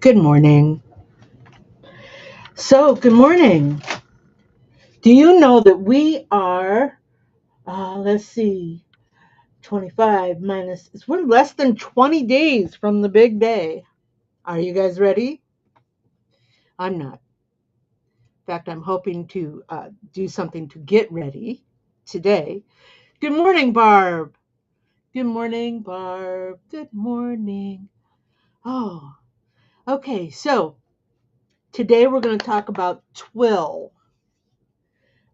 Good morning. Good morning. Do you know that we are, let's see, 25 minus, we're less than 20 days from the big day. Are you guys ready? I'm not. In fact, I'm hoping to do something to get ready today. Good morning, Barb. Good morning, Barb. Good morning. Oh, okay. So today we're going to talk about twill.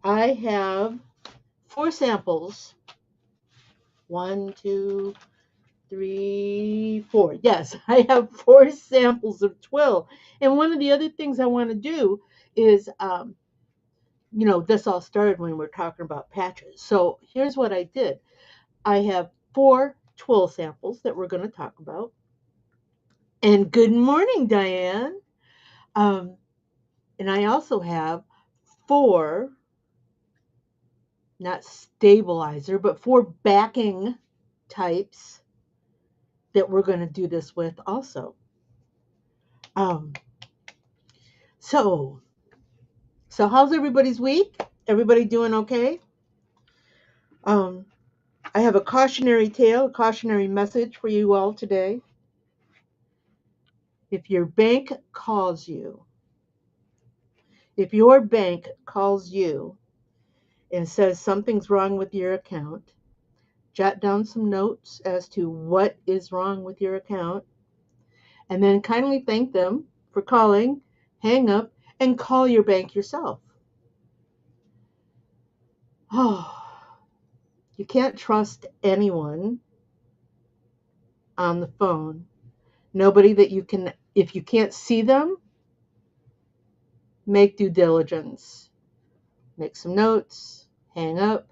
I have 4 samples. 1, 2, 3, 4. Yes, I have 4 samples of twill. And one of the other things I want to do is, this all started when we were talking about patches. So here's what I did. I have 4 twill samples that we're going to talk about. And good morning, Diane. Um, and I also have 4, not stabilizer, but 4 backing types that we're going to do this with also. Um, so how's everybody's week? Everybody doing okay? Um, I have a cautionary tale, a cautionary message for you all today. If your bank calls you, if your bank calls you and says something's wrong with your account, jot down some notes as to what is wrong with your account, and then kindly thank them for calling, hang up, and call your bank yourself. Oh, you can't trust anyone on the phone. Nobody that you can, if you can't see them, make due diligence. Make some notes, hang up,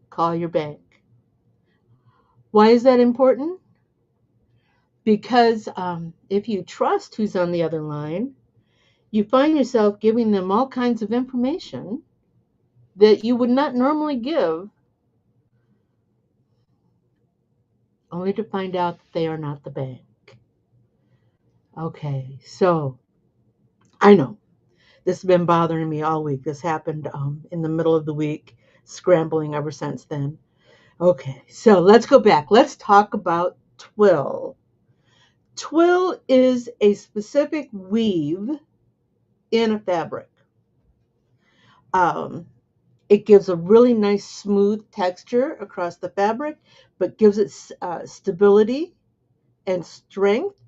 call your bank. Why is that important? Because if you trust who's on the other line, you find yourself giving them all kinds of information that you would not normally give, only to find out that they are not the bank. Okay, so I know this has been bothering me all week. This happened in the middle of the week, scrambling ever since then. Okay, so let's go back. Let's talk about twill. Twill is a specific weave in a fabric. Um, it gives a really nice smooth texture across the fabric, but gives it stability and strength.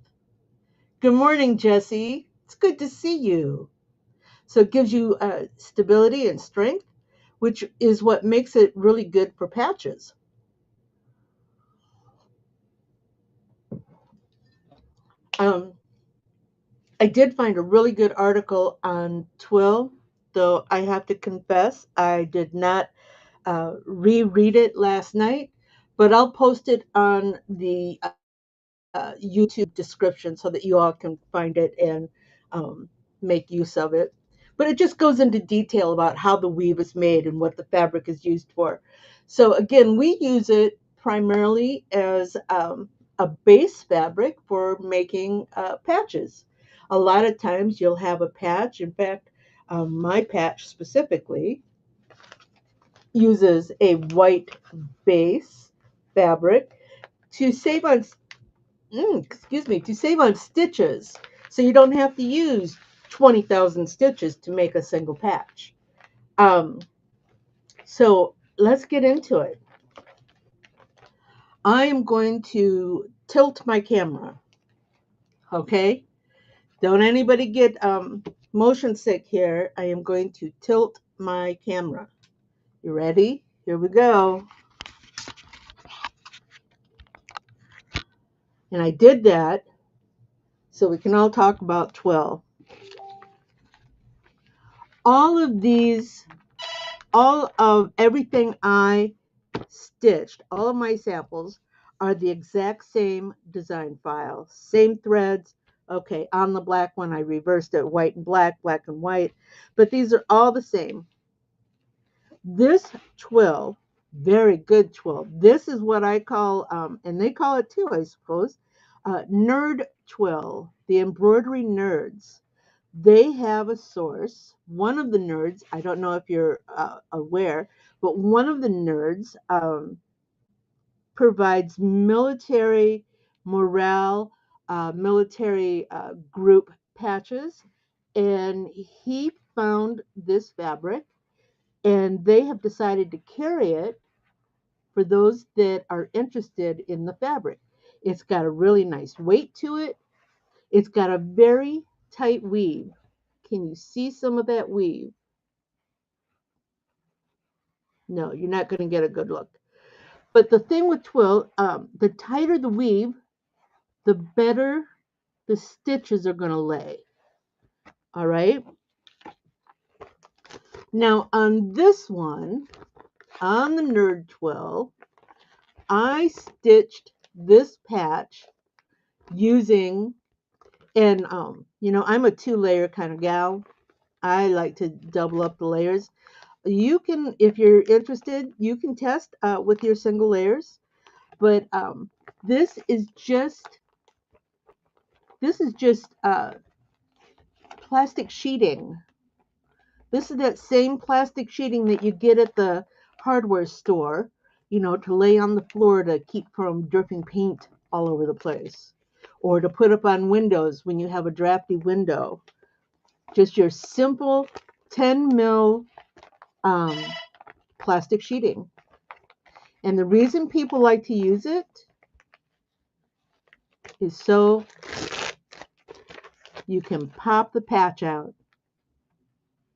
Good morning, Jessie. It's good to see you. So it gives you stability and strength, which is what makes it really good for patches. Um, I did find a really good article on twill, though I have to confess I did not reread it last night, but I'll post it on the YouTube description so that you all can find it and um, make use of it. But it just goes into detail about how the weave is made and what the fabric is used for. So again, we use it primarily as a base fabric for making patches. A lot of times you'll have a patch. In fact, my patch specifically uses a white base fabric to save on excuse me, to save on stitches. So you don't have to use 20,000 stitches to make a single patch. Um, so let's get into it. I am going to tilt my camera, okay? Don't anybody get motion sick here. I am going to tilt my camera. You ready? Here we go. And I did that so we can all talk about twill. All of these, all of everything I stitched, all of my samples are the exact same design file, same threads. Okay, on the black one, I reversed it, white and black and white, but these are all the same. This twill, very good twill. This is what I call, and they call it too, I suppose, nerd twill, the embroidery nerds. They have a source. One of the nerds, I don't know if you're aware, but one of the nerds provides military morale, military group patches, and he found this fabric, and they have decided to carry it for those that are interested in the fabric. It's got a really nice weight to it. It's got a very tight weave. Can you see some of that weave? No, you're not going to get a good look. But the thing with twill, the tighter the weave, the better the stitches are going to lay. All right. Now on this one, on the nerd twill, I stitched this patch using, and I'm a 2-layer kind of gal. I like to double up the layers. You can, if you're interested, you can test with your single layers, but this is just plastic sheeting. This is that same plastic sheeting that you get at the hardware store, to lay on the floor to keep from dripping paint all over the place, or to put up on windows when you have a drafty window. Just your simple 10 mil um, plastic sheeting. And the reason people like to use it is so you can pop the patch out.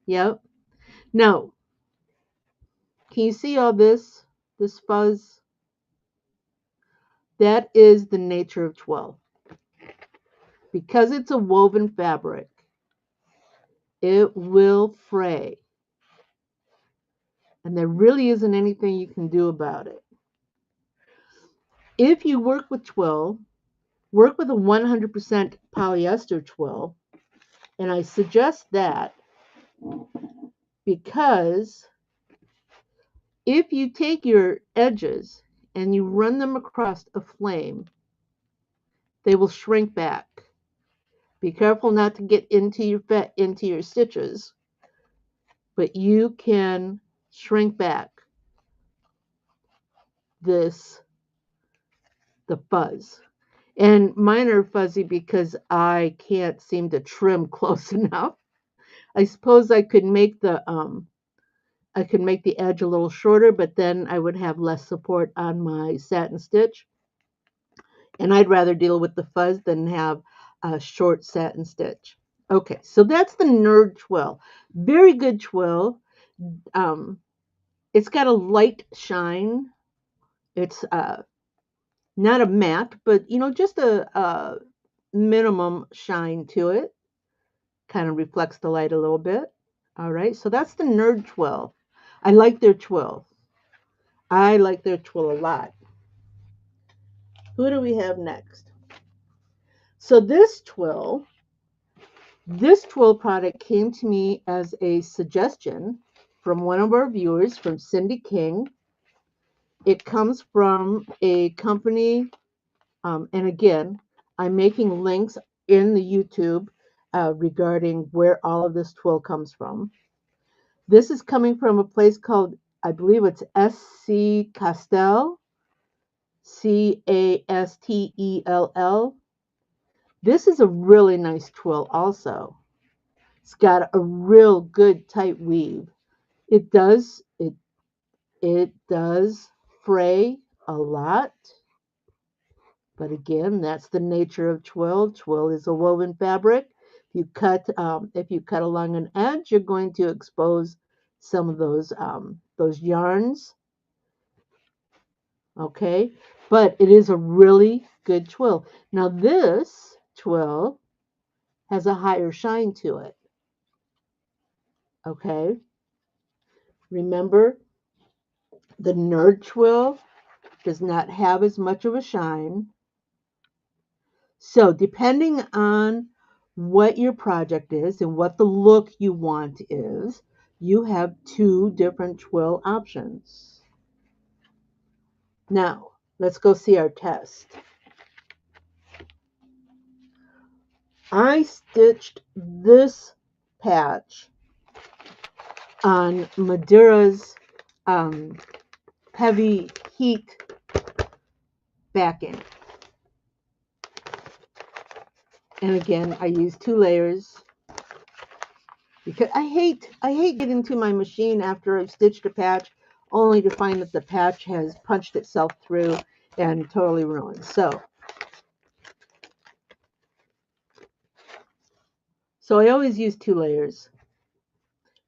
Yep. Now, can you see all this fuzz? That is the nature of twill. Because it's a woven fabric, it will fray. And there really isn't anything you can do about it. If you work with twill, work with a 100% polyester twill. And I suggest that because if you take your edges and you run them across a flame, they will shrink back. Be careful not to get into your stitches, but you can shrink back the fuzz. And mine are fuzzy because I can't seem to trim close enough. I suppose I could make the edge a little shorter, but then I would have less support on my satin stitch. And I'd rather deal with the fuzz than have a short satin stitch. Okay, so that's the nerd twill. Very good twill. Um, it's got a light shine. It's not a matte, but just a minimum shine to it. Kind of reflects the light a little bit. All right, so that's the nerd twill. I like their twill. I like their twill a lot. Who do we have next? So this twill product came to me as a suggestion from one of our viewers, from Cindy King. It comes from a company, and again, I'm making links in the YouTube regarding where all of this twill comes from. This is coming from a place called, I believe it's SC Castell, Castell. This is a really nice twill also. It's got a real good tight weave. It does it does fray a lot, but again, that's the nature of twill. Twill is a woven fabric. If you cut along an edge, you're going to expose some of those yarns. Okay, but it is a really good twill. Now this twill has a higher shine to it. Okay, remember the nerd twill does not have as much of a shine. So depending on what your project is and what the look you want is, you have two different twill options. Now, let's go see our test. I stitched this patch on Madeira's heavy heat backing. And again, I used 2 layers because I hate getting to my machine after I've stitched a patch only to find that the patch has punched itself through and totally ruined. So I always use 2 layers.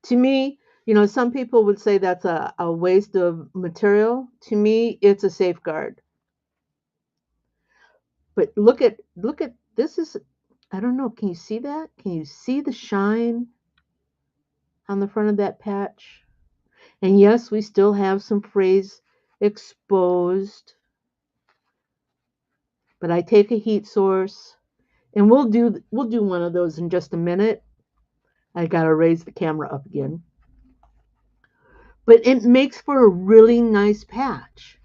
To me, some people would say that's a waste of material. To me, it's a safeguard. But look at this is I don't know, can you see that? Can you see the shine on the front of that patch? And yes, we still have some frays exposed. But I take a heat source and we'll do one of those in just a minute. I got to raise the camera up again. But it makes for a really nice patch.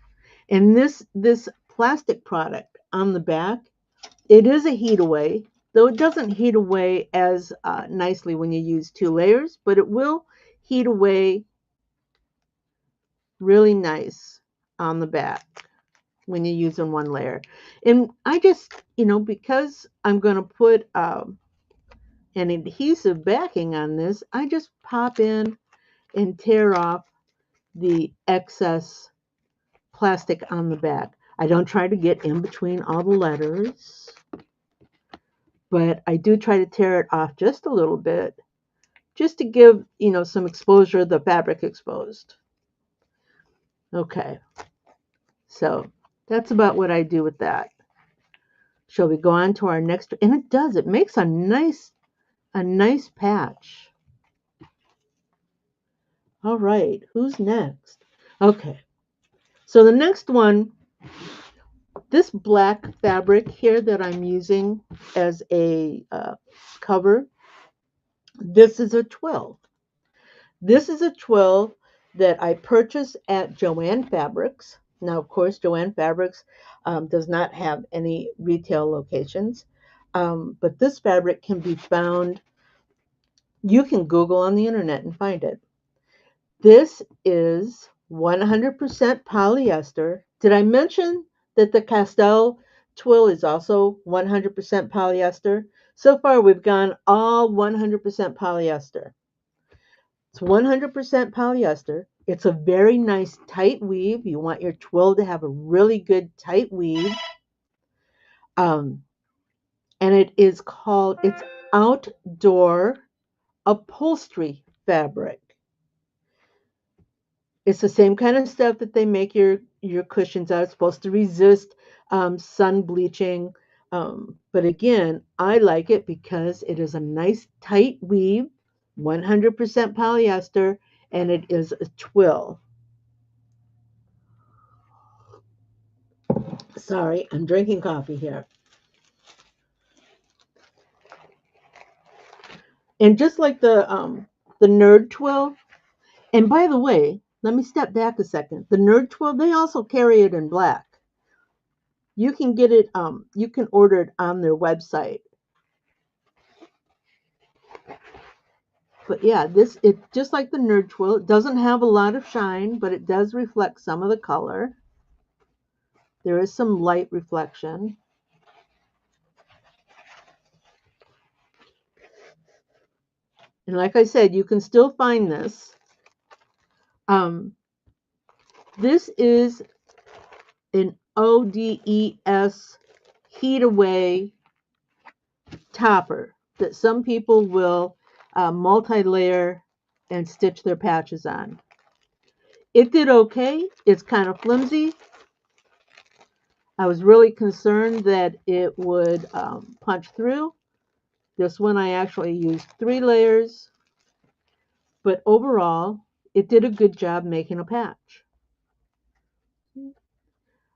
And this plastic product on the back, it is a heat away, though it doesn't heat away as nicely when you use 2 layers, but it will heat away really nice on the back when you're using 1 layer. And I just, because I'm going to put an adhesive backing on this, I just pop in and tear off the excess plastic on the back. I don't try to get in between all the letters, but I do try to tear it off just a little bit, just to give, some exposure, the fabric exposed. Okay, so that's about what I do with that. Shall we go on to our next? And it makes a nice patch. All right, who's next? Okay, so the next one, this black fabric here that I'm using as a cover, this is a twill. This is a twill that I purchased at Joann Fabrics. Now, of course, Joann Fabrics does not have any retail locations, but this fabric can be found. You can Google on the internet and find it. This is 100% polyester. Did I mention that the Castell twill is also 100% polyester? So far, we've gone all 100% polyester. It's 100% polyester. It's a very nice tight weave. You want your twill to have a really good tight weave. And it's outdoor upholstery fabric. It's the same kind of stuff that they make your cushions out. It's supposed to resist sun bleaching. But again, I like it because it is a nice tight weave, 100% polyester, and it is a twill. Sorry, I'm drinking coffee here. And just like the nerd twill, and by the way, let me step back a second. The nerd twill, they also carry it in black. You can get it, you can order it on their website. But yeah, it just like the nerd twill, it doesn't have a lot of shine, but it does reflect some of the color. There is some light reflection. And like I said, you can still find this. Um, this is an ODS heat away topper that some people will multi-layer and stitch their patches on. It did okay. It's kind of flimsy. I was really concerned that it would punch through. This one I actually used 3 layers, but overall it did a good job making a patch.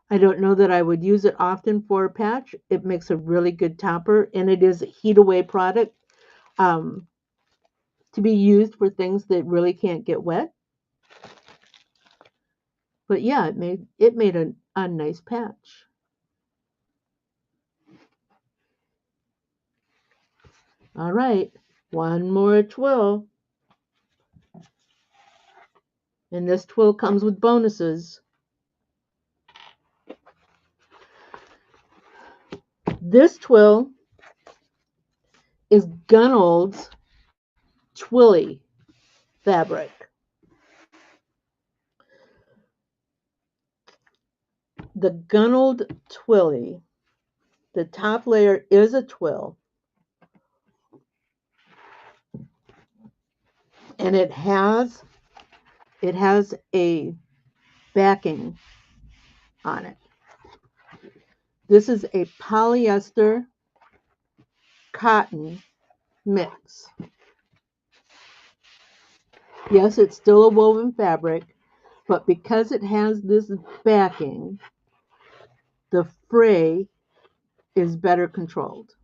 I don't know that I would use it often for a patch. It makes a really good topper, and it is a heat away product um, to be used for things that really can't get wet. But yeah, it made a nice patch. All right, one more twill, and this twill comes with bonuses. This twill is Gunnell's Twilly fabric. The Gunnelled Twilly, the top layer is a twill, and it has a backing on it. This is a polyester cotton mix. Yes, it's still a woven fabric, but because it has this backing, the fray is better controlled.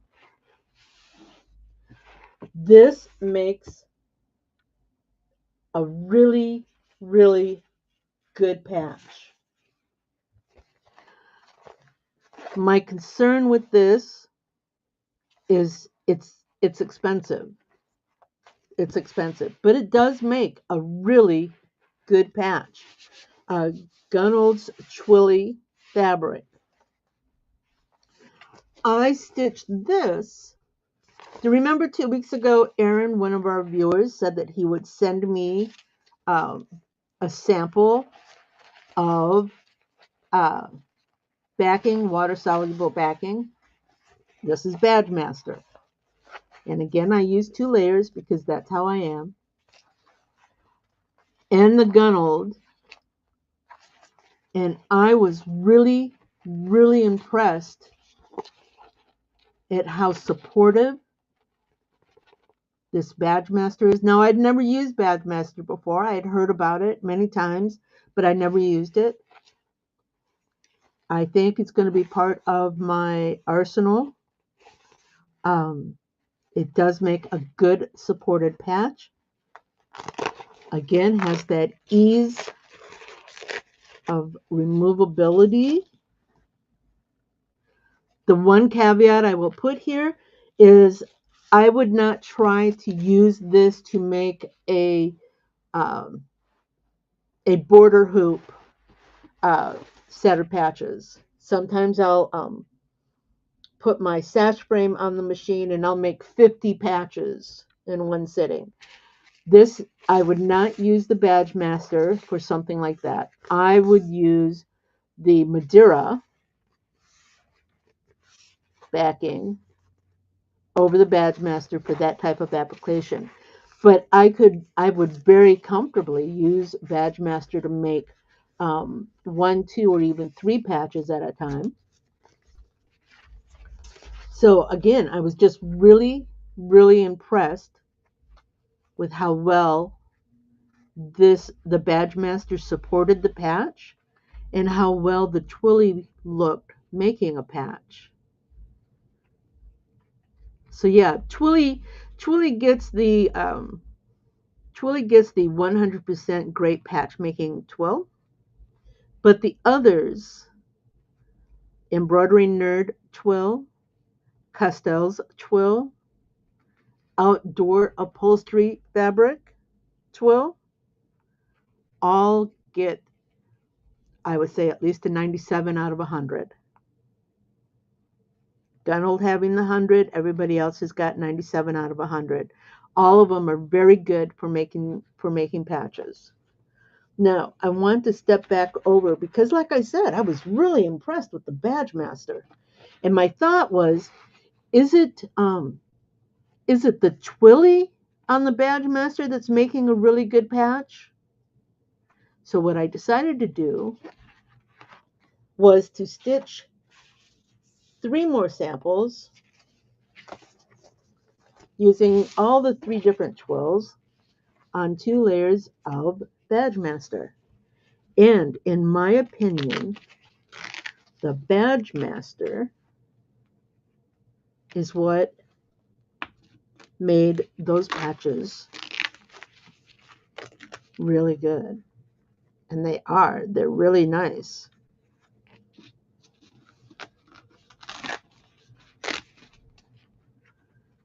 This makes a really, really good patch. My concern with this is it's expensive. It's expensive, but it does make a really good patch. Gunnell's Twilly fabric. I stitched this. Do you remember 2 weeks ago, Aaron, one of our viewers, said that he would send me um, a sample of uh, backing, water-soluble backing? This is Badge Master. And again, I use 2 layers because that's how I am. And the Gunnelled. And I was really, really impressed at how supportive this Badge Master is. Now, I'd never used Badge Master before. I had heard about it many times, but I never used it. I think it's going to be part of my arsenal. It does make a good supported patch. Again, has that ease of removability. The one caveat I will put here is I would not try to use this to make um, a border hoop set of patches. Sometimes I'll put my sash frame on the machine and I'll make 50 patches in one sitting. This, I would not use the Badge Master for something like that. I would use the Madeira backing over the Badge Master for that type of application. But I would very comfortably use Badge Master to make 1, 2, or even 3 patches at a time. So again, I was just really, really impressed with how well the Badge Master supported the patch and how well the Twilly looked making a patch. So yeah, Twilly gets the 100% great patch making twill, but the others, Embroidery Nerd Twill, Castell's Twill, Outdoor Upholstery Fabric Twill, all get I would say at least a 97 out of 100. Donald having the 100, everybody else has got 97 out of 100. All of them are very good for making patches. Now, I want to step back over because like I said, I was really impressed with the Badge Master. And my thought was, is it the Twilly on the Badge Master that's making a really good patch? So what I decided to do was to stitch 3 more samples using all the 3 different twills on 2 layers of Badge Master. And in my opinion, the Badge Master is what made those patches really good. And they're really nice.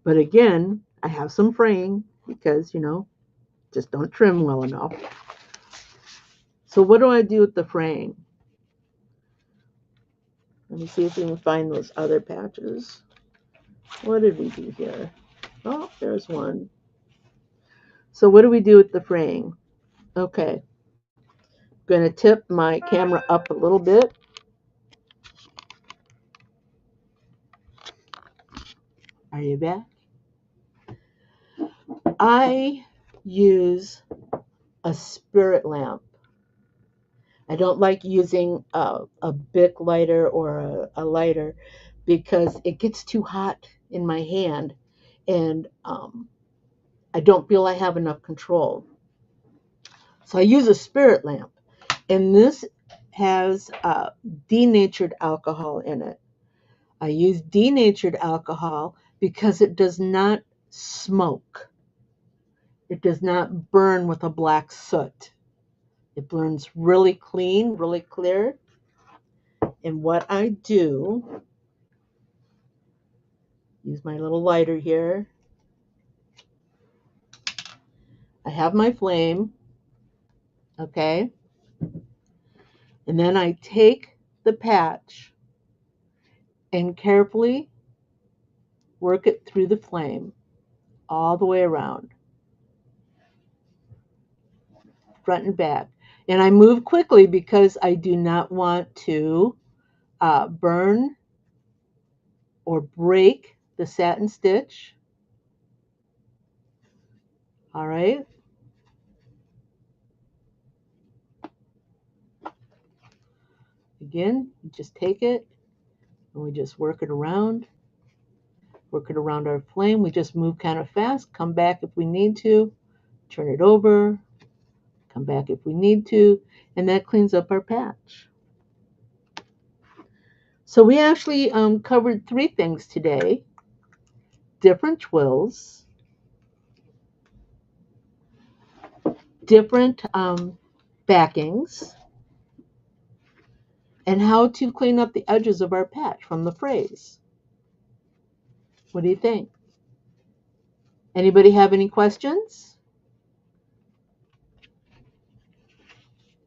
But again, I have some fraying because, just don't trim well enough. So what do I do with the fraying? Let me see if we can find those other patches. What did we do here? Oh, there's one. So what do we do with the fraying? Okay, I'm going to tip my camera up a little bit. Are you back? I use a spirit lamp. I don't like using a Bic lighter or a lighter because it gets too hot in my hand and I don't feel I have enough control. So I use a spirit lamp, and this has denatured alcohol in it. I use denatured alcohol because it does not smoke. It does not burn with a black soot. It burns really clean, really clear. And what I do, use my little lighter here. I have my flame, okay? And then I take the patch and carefully work it through the flame all the way around, front and back. And I move quickly because I do not want to burn or break the satin stitch. All right. Again, you just take it and we just work it around our flame. We just move kind of fast, come back if we need to, turn it over, come back if we need to, and that cleans up our patch. So we actually covered 3 things today: different twills, different backings, and how to clean up the edges of our patch from the frays. What do you think? Anybody have any questions?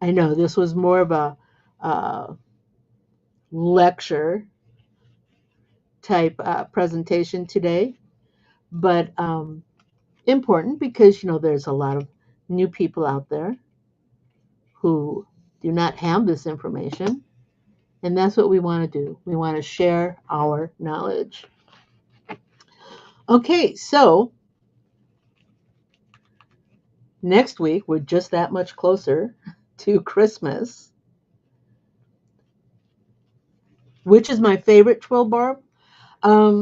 I know this was more of a lecture type presentation today, but important because there's a lot of new people out there who do not have this information, and that's what we want to do. We want to share our knowledge. Okay, so next week we're just that much closer to Christmas. Which is my favorite twill barb? I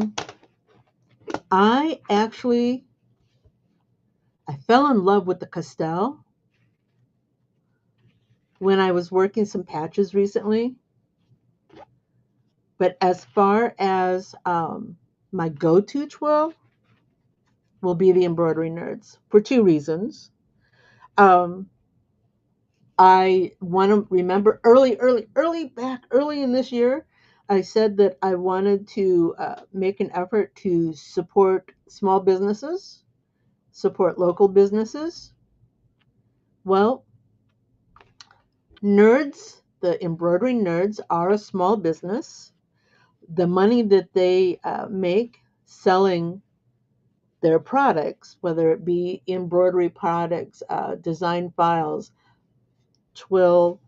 fell in love with the Castell when I was working some patches recently. But as far as my go-to twill will be the Embroidery Nerds for 2 reasons. I want to remember early in this year, I said that I wanted to make an effort to support small businesses, support local businesses. Well, Nerds the embroidery nerds are a small business. The money that they make selling their products, whether it be embroidery products, design files, Twill,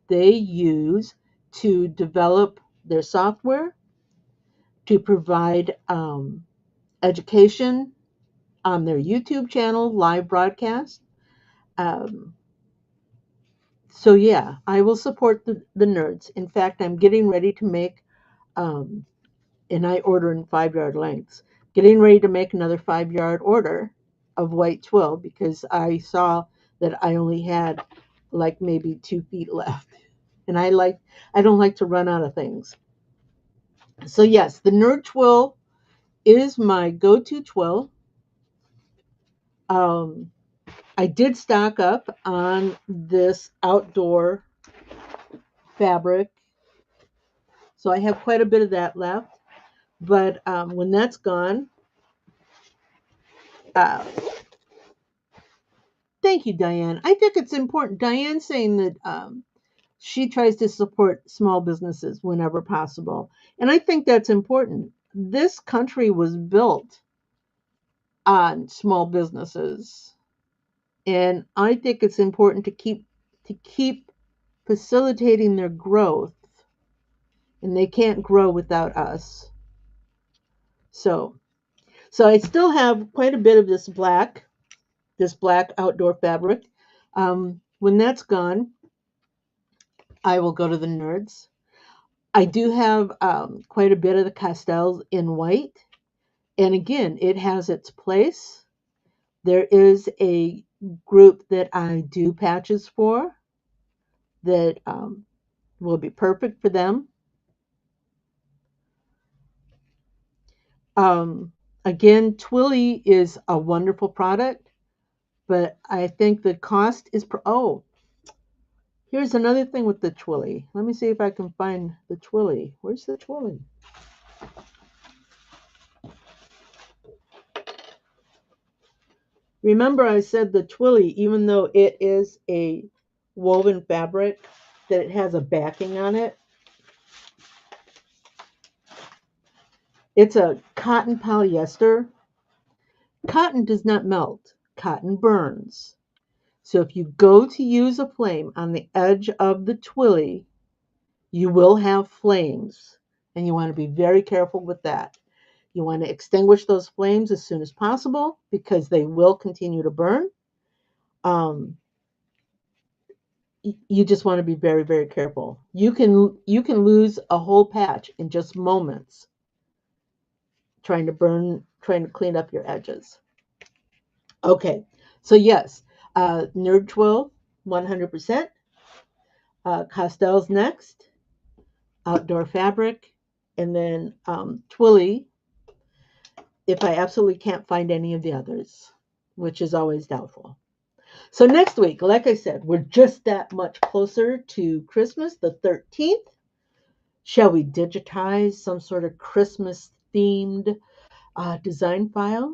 they use to develop their software, to provide education on their YouTube channel, live broadcast. Um, so yeah, I will support the nerds. In fact, I'm getting ready to make, um, and I order in 5 yard lengths, getting ready to make another 5 yard order of white twill because I saw that I only had like maybe 2 feet left. And I don't like to run out of things. So yes, the nerd twill is my go-to twill. Um, I did stock up on this outdoor fabric, so I have quite a bit of that left. But when that's gone, uh, thank you, Diane. I think it's important. Diane saying that she tries to support small businesses whenever possible, and I think that's important. This country was built on small businesses, and I think it's important to keep facilitating their growth, and they can't grow without us. So, so I still have quite a bit of this black outdoor fabric. When that's gone, I will go to the nerds. I do have quite a bit of the pastels in white, and again, it has its place. There is a group that I do patches for that will be perfect for them. Um, Again, Twilly is a wonderful product, but I think the cost is. Oh, here's another thing with the Twilly. Let me see if I can find the Twilly. Where's the Twilly? Remember, I said the Twilly, even though it is a woven fabric, that it has a backing on it. It's a cotton polyester. Cotton does not melt, cotton burns. So if you go to use a flame on the edge of the Twilly, you will have flames, and you want to be very careful with that. You want to extinguish those flames as soon as possible because they will continue to burn. Um, you just want to be very, very careful. You can lose a whole patch in just moments trying to clean up your edges. Okay, so yes, Nerd Twill, 100%. Costels next, outdoor fabric, and then Twilly if I absolutely can't find any of the others, which is always doubtful. So next week, like I said, we're just that much closer to Christmas, the 13th. Shall we digitize some sort of Christmas themed design file?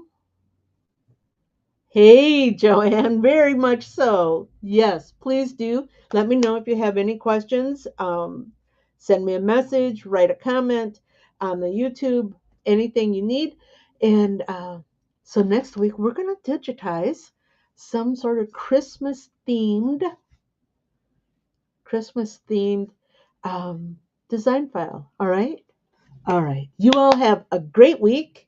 Hey, Joanne, very much so. Yes, please do. Let me know if you have any questions. Send me a message, write a comment on the YouTube, anything you need. And so next week, we're going to digitize some sort of Christmas themed um, design file. All right. All right. You all have a great week.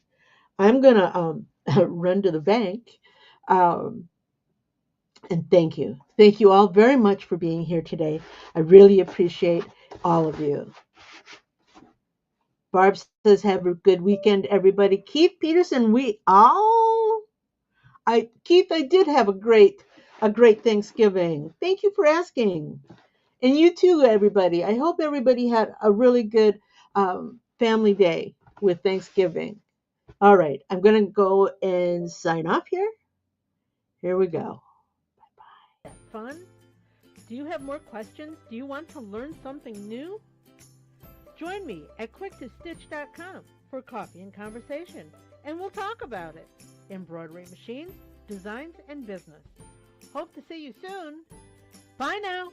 I'm going to run to the bank. Um, and thank you. Thank you all very much for being here today. I really appreciate all of you. Barb says, have a good weekend, everybody. Keith Peterson, Keith, I did have a great Thanksgiving. Thank you for asking. And you too, everybody. I hope everybody had a really good family day with Thanksgiving. All right, I'm going to go and sign off here. Here we go. Bye-bye. Fun? Do you have more questions? Do you want to learn something new? Join me at quicktostitch.com for coffee and conversation, and we'll talk about it. Embroidery machines, designs, and business. Hope to see you soon. Bye now.